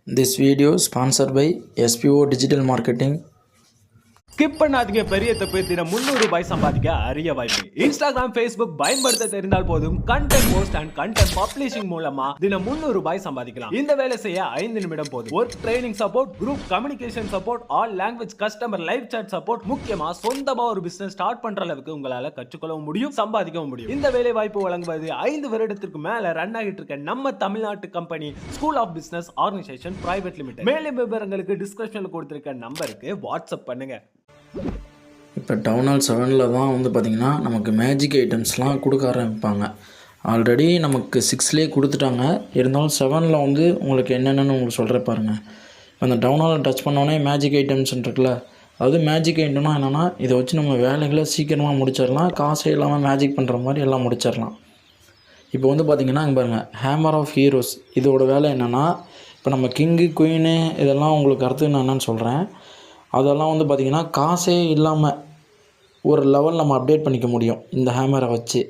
This video is sponsored by SPO Digital Marketing. Skip பண்ணாதீங்க. பெரிய தப்பு. தினம் 300 ரூபாய் சம்பாதிக்க அரிய வாய்ப்பு. இன்ஸ்டாகிராம், ஃபேஸ்புக் பயன்படுத்த தெரிந்தால் போதும் content post and content publishing மூலமா தினம் 300 ரூபாய் சம்பாதிக்கலாம். இந்த வேலை செய்ய 5 நிமிடம் போதும். Work training support, group communication support, all language customer live chat support, முக்கியமா சொந்தமா ஒரு பிசினஸ் ஸ்டார்ட் பண்ற அளவுக்கு உங்களால கற்றுக்கொள்ளவும் முடியும், சம்பாதிக்கவும் முடியும். இந்த வேலை வாய்ப்பு வழங்குவது 5 வருடத்திற்கு மேல ரன் ஆகிட்டு இருக்க நம்ம தமிழ்நாட்டு company school of business organisation private limited. மேலும் விவரங்களுக்கு டிஸ்கிரிப்ஷன்ல கொடுத்திருக்க நம்பருக்கு வாட்ஸ்அப் பண்ணுங்க. இப்போ டவுன் ஹால் 7 தான் பார்த்திங்கன்னா நமக்கு மேஜிக் ஐட்டம்ஸ்லாம் கொடுக்க ஆரம்பிப்பாங்க. ஆல்ரெடி நமக்கு 6லேயே கொடுத்துட்டாங்க. இருந்தாலும் 7 உங்களுக்கு என்னென்னு உங்களுக்கு சொல்கிறேன் பாருங்கள். இப்போ அந்த டவுன் ஹாலில் டச் பண்ணோன்னே மேஜிக் ஐட்டம்ஸ் இருக்குல்ல, அதாவது மேஜிக் ஐட்டம்னா என்னென்னா இதை வச்சு நம்ம வேலைகளை சீக்கிரமாக முடிச்சிடலாம், காசே இல்லாமல் மேஜிக் பண்ணுற மாதிரி எல்லாம் முடிச்சிடலாம். இப்போ பார்த்திங்கன்னா இங்கே பாருங்கள், ஹேமர் ஆஃப் ஹீரோஸ். இதோட வேலை என்னென்னா, இப்போ நம்ம கிங்கு குயினு இதெல்லாம் உங்களுக்கு அர்த்தம் என்னென்னு சொல்கிறேன். அதெல்லாம் பார்த்திங்கன்னா காசே இல்லாமல் ஒரு லெவல் நம்ம அப்டேட் பண்ணிக்க முடியும் இந்த ஹேமரை வச்சு.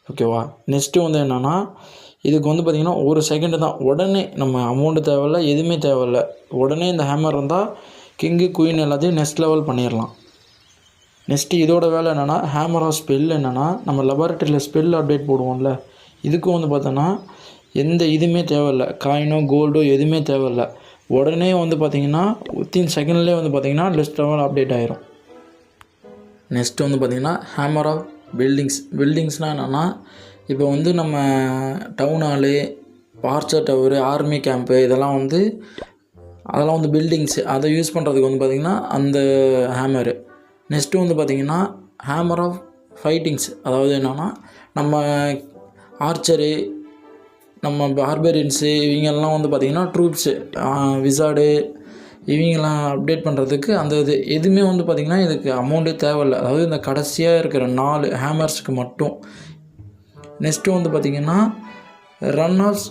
ஓகேவா? நெக்ஸ்ட்டு என்னென்னா, இதுக்கு பார்த்திங்கன்னா ஒரு செகண்டு தான். உடனே நம்ம அமௌண்ட்டு தேவையில்ல, எதுவுமே தேவையில்ல. உடனே இந்த ஹேமர் இருந்தால் கிங்கு குயின் எல்லாத்தையும் நெக்ஸ்ட் லெவல் பண்ணிடலாம். நெக்ஸ்ட்டு இதோட வேலை என்னென்னா, ஹேமர் ஆஃப் ஸ்பெல் என்னென்னா, நம்ம லெபார்ட்டரியில் ஸ்பெல் அப்டேட் போடுவோம்ல, இதுக்கும் பார்த்தோன்னா எந்த இதுவுமே தேவையில்ல, காயினோ கோல்டோ எதுவுமே தேவையில்ல. உடனே பார்த்திங்கன்னா வித்தின் செகண்ட்லேயே பார்த்திங்கன்னா லிஸ்ட் லெவல் அப்டேட் ஆகிரும். நெக்ஸ்ட்டு பார்த்திங்கன்னா ஹேமர் ஆஃப் பில்டிங்ஸ்னால் என்னென்னா, இப்போ நம்ம டவுன் ஹாலு, பார்ச்சர் டவரு, ஆர்மி கேம்ப்பு இதெல்லாம் அதெல்லாம் பில்டிங்ஸு, அதை யூஸ் பண்ணுறதுக்கு பார்த்திங்கன்னா அந்த ஹேமரு. நெக்ஸ்ட்டு பார்த்திங்கன்னா ஹேமர் ஆஃப் ஃபைட்டிங்ஸ். அதாவது என்னென்னா, நம்ம ஆர்ச்சரு, நம்ம பார்பரியன்ஸு இவங்கெல்லாம் பார்த்திங்கன்னா ட்ரூப்ஸு, விசார்டு இவங்கெல்லாம் அப்டேட் பண்ணுறதுக்கு அந்த எதுவுமே பார்த்திங்கன்னா இதுக்கு அமௌண்ட்டே தேவையில்லை. அதாவது இந்த கடைசியாக இருக்கிற 4 ஹேமர்ஸுக்கு மட்டும். நெக்ஸ்ட்டு பார்த்திங்கன்னா ரன் ஆஃப்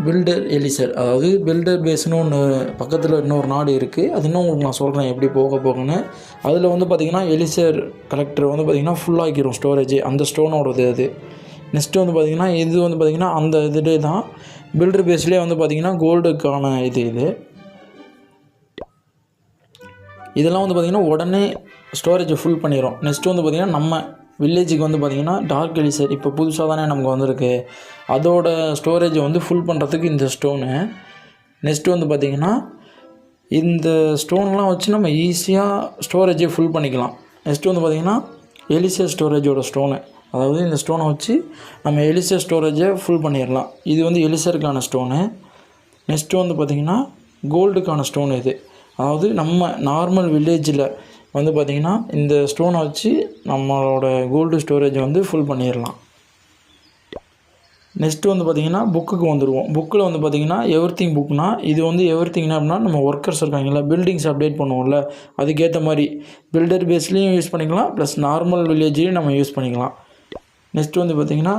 பில்டர் எலிசர். அதாவது பில்டர் பேஸ்னு ஒன்று பக்கத்தில் இன்னொரு நாடு இருக்குது. அது இன்னும் உங்களுக்கு நான் சொல்கிறேன் எப்படி போகணுன்னு. அதில் பார்த்திங்கன்னா எலிசர் கலெக்டர் பார்த்திங்கன்னா ஃபுல்லாகிரும் ஸ்டோரேஜ், அந்த ஸ்டோனோடது அது. நெக்ஸ்ட்டு பார்த்திங்கன்னா இது பார்த்திங்கன்னா அந்த இதுலே தான் பில்டர் பேஸ்லேயே பார்த்திங்கன்னா கோல்டுக்கான இது இதெல்லாம் பார்த்திங்கன்னா உடனே ஸ்டோரேஜை ஃபுல் பண்ணிடும். நெக்ஸ்ட்டு பார்த்திங்கன்னா நம்ம வில்லேஜுக்கு பார்த்திங்கன்னா டார்க் எலிசர் இப்போ புதுசாக தானே நமக்கு வந்திருக்கு, அதோட ஸ்டோரேஜை ஃபுல் பண்ணுறதுக்கு இந்த ஸ்டோனு. நெக்ஸ்ட்டு பார்த்திங்கன்னா இந்த ஸ்டோன்லாம் வச்சு நம்ம ஈஸியாக ஸ்டோரேஜை ஃபுல் பண்ணிக்கலாம். நெக்ஸ்ட்டு பார்த்திங்கன்னா எலிசர் ஸ்டோரேஜோட ஸ்டோனு. அதாவது இந்த ஸ்டோனை வச்சு நம்ம எலிசர் ஸ்டோரேஜை ஃபுல் பண்ணிடலாம். இது எலிசருக்கான ஸ்டோனு. நெக்ஸ்ட்டு பார்த்திங்கன்னா கோல்டுக்கான ஸ்டோன் இது. அதாவது நம்ம நார்மல் வில்லேஜில் பார்த்திங்கன்னா இந்த ஸ்டோனை வச்சு நம்மளோட கோல்டு ஸ்டோரேஜை ஃபுல் பண்ணிடலாம். நெக்ஸ்ட்டு பார்த்திங்கன்னா புக்குக்கு வந்துடுவோம். புக்கில் பார்த்திங்கன்னா எவ்ரிதிங் புக்னா இது எவ்ரிதிங்னா அப்படின்னா நம்ம ஒர்க்கர்ஸ் இருக்காங்களா, பில்டிங்ஸ் அப்டேட் பண்ணுவோம்ல, அதுக்கேற்ற மாதிரி பில்டர் பேஸ்லேயும் யூஸ் பண்ணிக்கலாம், ப்ளஸ் நார்மல் வில்லேஜ்லேயும் நம்ம யூஸ் பண்ணிக்கலாம். நெக்ஸ்ட்டு பார்த்திங்கன்னா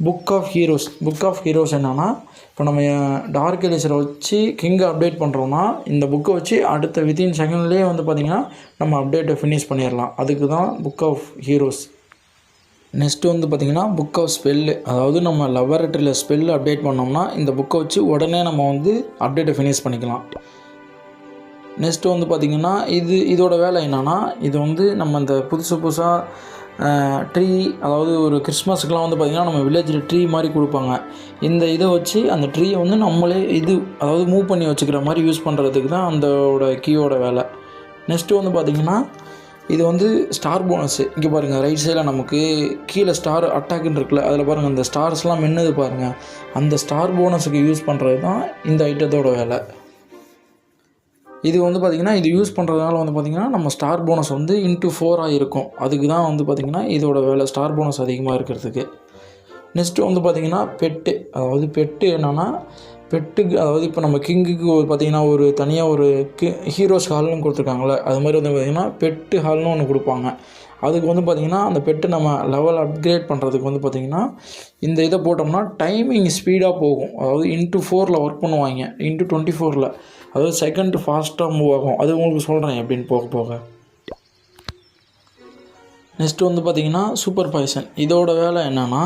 புக் ஆஃப் ஹீரோஸ் என்னென்னா, இப்போ நம்ம டார்க் எலிசரை வச்சு கிங்கை அப்டேட் பண்ணுறோன்னா இந்த புக்கை வச்சு அடுத்த வித்தின் செகண்ட்லேயே பார்த்திங்கன்னா நம்ம அப்டேட்டை ஃபினிஷ் பண்ணிடலாம். அதுக்கு தான் புக் ஆஃப் ஹீரோஸ். நெக்ஸ்ட்டு பார்த்திங்கன்னா புக் ஆஃப் ஸ்பெல்லு. அதாவது நம்ம லெபார்ட்டரியில் ஸ்பெல் அப்டேட் பண்ணோம்னா இந்த புக்கை வச்சு உடனே நம்ம அப்டேட்டை ஃபினிஷ் பண்ணிக்கலாம். நெக்ஸ்ட்டு பார்த்திங்கன்னா இதோட வேலை என்னென்னா, இது நம்ம இந்த புதுசாக ட்ரீ, அதாவது ஒரு கிறிஸ்மஸுக்கெலாம் பார்த்திங்கன்னா நம்ம வில்லேஜில் ட்ரீ மாதிரி கொடுப்பாங்க. இந்த இதை வச்சு அந்த ட்ரீயை நம்மளே அதாவது மூவ் பண்ணி வச்சுக்கிற மாதிரி யூஸ் பண்ணுறதுக்கு தான் அந்தோட கீயோட வேலை. நெக்ஸ்ட்டு பார்த்திங்கன்னா இது ஸ்டார் போனஸு. இங்கே பாருங்கள், ரைட் சைடில் நமக்கு கீழே ஸ்டார் அட்டாக்குன்னு இருக்குல்ல, அதில் பாருங்கள் அந்த ஸ்டார்ஸ்லாம் மின்னுது பாருங்கள். அந்த ஸ்டார் போனஸுக்கு யூஸ் பண்ணுறது தான் இந்த ஐட்டத்தோட வேலை. இது பார்த்திங்கன்னா இது யூஸ் பண்ணுறதுனால பார்த்திங்கன்னா நம்ம ஸ்டார் போனஸ் இன்ட்டு 4 இருக்கும். அதுக்கு தான் பார்த்திங்கன்னா இதோட வேலை, ஸ்டார் போனஸ் அதிகமாக இருக்கிறதுக்கு. நெக்ஸ்ட்டு பார்த்திங்கன்னா பெட்டு. அதாவது பெட்டு என்னென்னா, பெட்டுக்கு அதாவது இப்போ நம்ம கிங்குக்கு பார்த்திங்கன்னா ஒரு தனியாக ஒரு ஹீரோஸ் ஹால்னு கொடுத்துருக்காங்களே, அது மாதிரி பார்த்திங்கன்னா பெட்டு ஹால்னு ஒன்று கொடுப்பாங்க. அதுக்கு பார்த்திங்கன்னா அந்த பெட்டு நம்ம லெவல் அப்கிரேட் பண்ணுறதுக்கு பார்த்திங்கன்னா இந்த இதை போட்டோம்னா டைமிங் ஸ்பீடாக போகும். அதாவது இன்ட்டு 4 ஒர்க் பண்ணுவாங்க, இன்ட்டு 24. அதாவது செகண்ட் ஃபாஸ்ட்டாக மூவ் ஆகும். அது உங்களுக்கு சொல்கிறேன் எப்படின்னு போக. நெக்ஸ்ட்டு பார்த்திங்கன்னா சூப்பர் பாய்சன். இதோட வேலை என்னென்னா,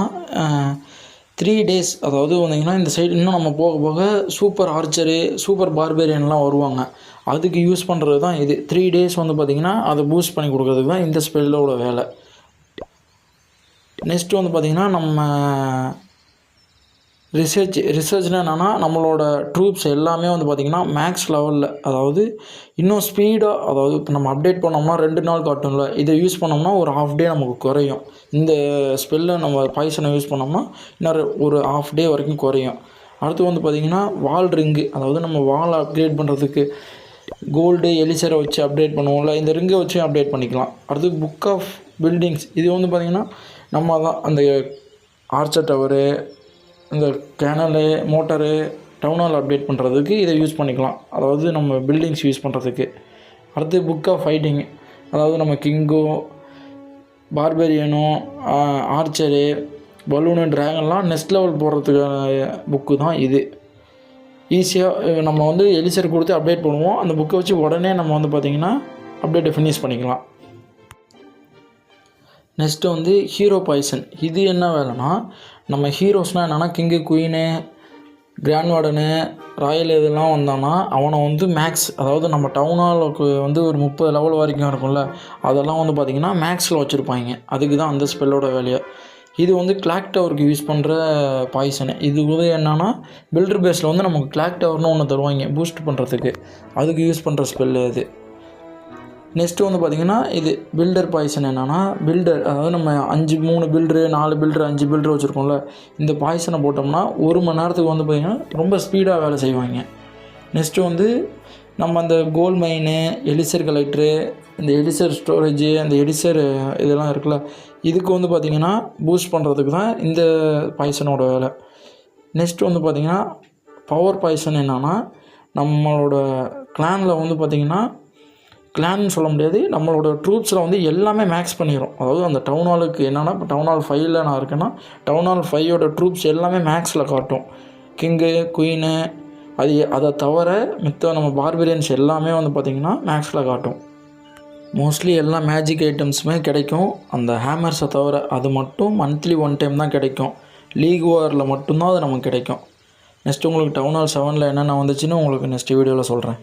3 days அதாவது வந்தீங்கன்னா இந்த சைடு இன்னும் நம்ம போக போக சூப்பர் ஆர்ச்சரு சூப்பர் பார்பேரியன்லாம் வருவாங்க. அதுக்கு யூஸ் பண்ணுறது தான் இது. 3 days வந்து பார்த்திங்கன்னா அதை பூஸ்ட் பண்ணி கொடுக்குறதுக்கு தான் இந்த ஸ்பெல்லோட வேலை. நெக்ஸ்ட்டு வந்து பார்த்திங்கன்னா நம்ம ரிசர்ச்னால் என்னென்னா நம்மளோட ட்ரூப்ஸ் எல்லாமே வந்து பார்த்திங்கன்னா மேக்ஸ் லெவலில், அதாவது இன்னும் ஸ்பீடாக, அதாவது இப்போ நம்ம அப்டேட் பண்ணோம்னா 2 நாள் காட்டும்ல, இதை யூஸ் பண்ணோம்னா ஒரு ½ டே நமக்கு குறையும். இந்த ஸ்பெல்லை நம்ம பாய்சனை யூஸ் பண்ணோம்னா இன்னும் ஒரு ½ டே வரைக்கும் குறையும். அடுத்து வந்து பார்த்திங்கன்னா வால் ரிங்கு, அதாவது நம்ம வால் அப்கிரேட் பண்ணுறதுக்கு கோல்டு எலிசரை வச்சு அப்டேட் பண்ணுவோம்ல, இந்த ரிங்கை வச்சு அப்டேட் பண்ணிக்கலாம். அடுத்து புக் ஆஃப் பில்டிங்ஸ், இது வந்து பார்த்திங்கன்னா நம்ம தான் அந்த ஆர்ச்சர் டவரு, இந்த கேனலு மோட்டரு டவுன் ஹால் அப்டேட் பண்ணுறதுக்கு இதை யூஸ் பண்ணிக்கலாம், அதாவது நம்ம பில்டிங்ஸ் யூஸ் பண்ணுறதுக்கு. அடுத்து புக் ஆஃப் ஃபைட்டிங், அதாவது நம்ம கிங்கோ பார்பேரியனோ ஆர்ச்சரு பலூனு ட்ராகன்லாம் நெக்ஸ்ட் லெவல் போடுறதுக்கான புக்கு தான் இது. ஈஸியாக நம்ம வந்து எலிசர் கொடுத்து அப்டேட் பண்ணுவோம், அந்த புக்கை வச்சு உடனே நம்ம வந்து பார்த்திங்கன்னா அப்டேட்டை ஃபினிஷ் பண்ணிக்கலாம். நெக்ஸ்ட்டு வந்து ஹீரோ பாய்சன். இது என்ன வேலைன்னா, நம்ம ஹீரோஸ்னால் என்னென்னா king queen grand warden royal இதெல்லாம் வந்தான்னா அவனை வந்து மேக்ஸ், அதாவது நம்ம டவுன் ஹாலுக்கு வந்து ஒரு 30 லெவல் வரைக்கும் இருக்கும்ல, அதெல்லாம் வந்து பார்த்திங்கன்னா மேக்ஸில் வச்சுருப்பாங்க. அதுக்கு தான் அந்த ஸ்பெல்லோட வேலையை. இது வந்து கிளாக் டவருக்கு யூஸ் பண்ணுற பாய்சனு. இது வந்து என்னென்னா பில்டர் பேஸில் வந்து நமக்கு கிளாக் டவர்னு ஒன்று தருவாங்க பூஸ்ட் பண்ணுறதுக்கு, அதுக்கு யூஸ் பண்ணுற ஸ்பெல்லு அது. நெக்ஸ்ட்டு வந்து பார்த்திங்கன்னா இது பில்டர் பாய்சன். என்னென்னா பில்டர், அதாவது நம்ம 3 பில்டரு 4 பில்டரு 5 பில்டரு வச்சுருக்கோம்ல, இந்த பாய்சனை போட்டோம்னா 1 மணி நேரத்துக்கு வந்து பார்த்திங்கன்னா ரொம்ப ஸ்பீடாக வேலை செய்வாங்க. நெக்ஸ்ட்டு வந்து நம்ம அந்த கோல்ட் மைனு எலிசர் கலெக்டரு இந்த எலிசர் ஸ்டோரேஜு அந்த எலிசர் இதெல்லாம் இருக்குல்ல, இதுக்கு வந்து பார்த்திங்கன்னா பூஸ்ட் பண்ணுறதுக்கு தான் இந்த பாய்சனோட வேலை. நெக்ஸ்ட்டு வந்து பார்த்திங்கன்னா பவர் பாய்சன். என்னென்னா நம்மளோட கிளானில் வந்து பார்த்திங்கன்னா கிளான்னு சொல்ல முடியாது, நம்மளோட ட்ரூப்ஸில் வந்து எல்லாமே மேக்ஸ் பண்ணிடும். அதாவது அந்த டவுன் ஹாலுக்கு என்னென்னா இப்போ டவுன் ஹால் 5ல் நான் இருக்கேன்னா டவுன் ஹால் 5ஓட ட்ரூப்ஸ் எல்லாமே மேக்ஸில் காட்டும். கிங்கு குயினு அதை தவிர மித்த நம்ம பார்பேரியன்ஸ் எல்லாமே வந்து பார்த்திங்கன்னா மேக்ஸில் காட்டும். மோஸ்ட்லி எல்லா மேஜிக் ஐட்டம்ஸுமே கிடைக்கும், அந்த ஹேமர்ஸை தவிர. அது மட்டும் மந்த்லி 1 டைம் தான் கிடைக்கும், லீக் வாரில் மட்டும்தான் அது நமக்கு கிடைக்கும். நெக்ஸ்ட்டு உங்களுக்கு டவுன் ஹால் 7ல் என்னென்ன வந்துச்சுன்னு உங்களுக்கு நெக்ஸ்ட் வீடியோவில் சொல்கிறேன்.